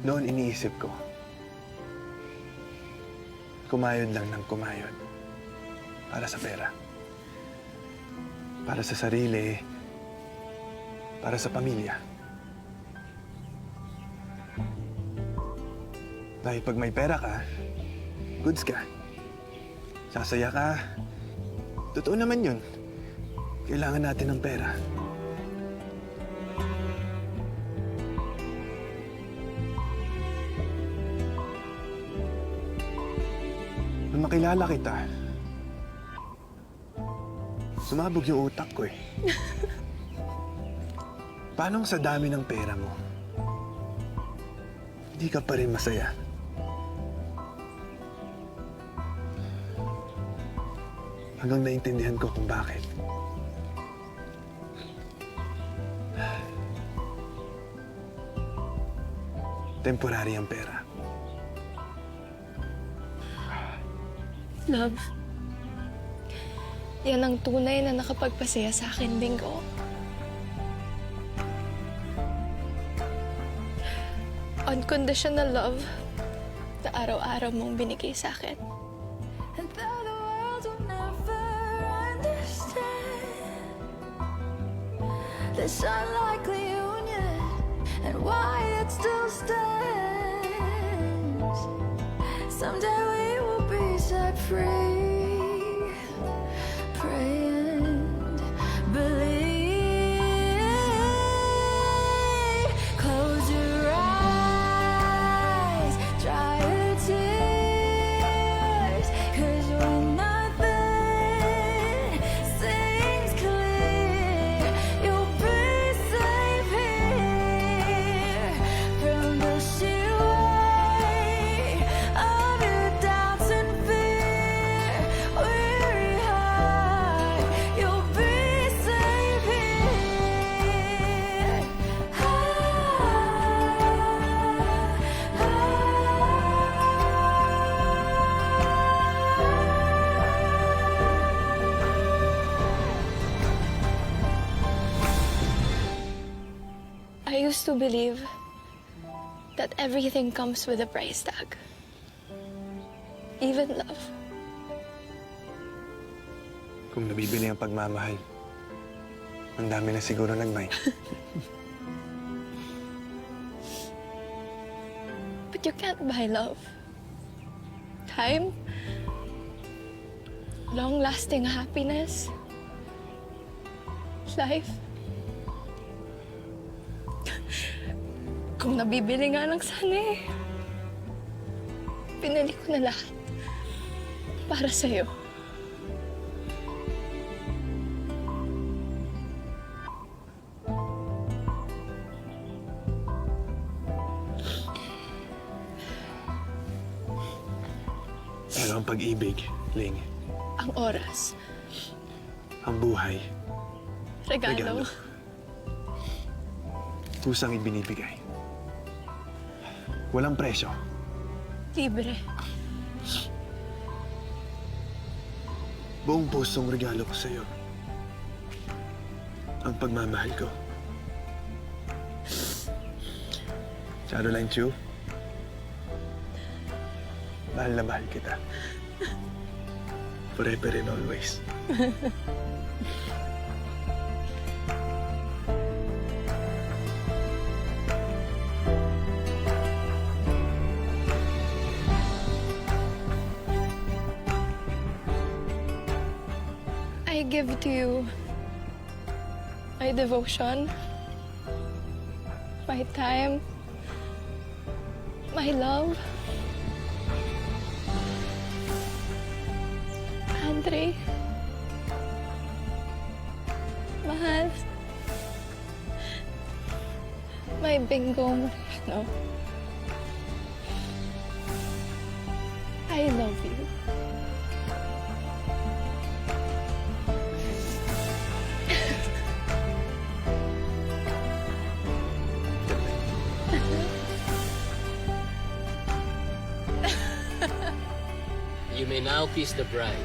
Noon iniisip ko, kumayod lang ng kumayod para sa pera. Para sa sarili, para sa pamilya. Dahil pag may pera ka, goods ka. Sasaya ka. Totoo naman yun. Kailangan natin ng pera. Nung makilala kita, sumabog yung utak ko eh. Paano sa dami ng pera mo, hindi ka pa rin masaya? Hanggang naintindihan ko kung bakit. Temporary ang pera. Love, yan ang tunay na nakapagpasaya sa akin, Bingo. Unconditional love na araw-araw mong binigay sa akin. And though the world will never understand this unlikely union and why it still stands, someday we will be set free. Pray and believe. Close your eyes, dry your tears, 'cause when nothing seems clear, you'll be safe here from the sheer weight of your doubts and fear. Weary heart, you'll be safe here. I used to believe that everything comes with a price tag. Even love. Kung nabibili ang pagmamahal, ang dami na siguro nagmay. But you can't buy love. Time, long-lasting happiness, life. Kung nabibili nga lang sana eh. Pinili ko na lahat para sa'yo. Pero ang pag-ibig, Ling, Ang oras, ang buhay, regalo. kusang ibinibigay. Walang presyo. Libre. Buong pusong regalo ko sa'yo. Ang pagmamahal ko. Caroline Chu, mahal na mahal kita. Forever and always. I give to you my devotion, my time, my love. Andre, mahal, my Bingo Moreno. I love you. You may now kiss the bride.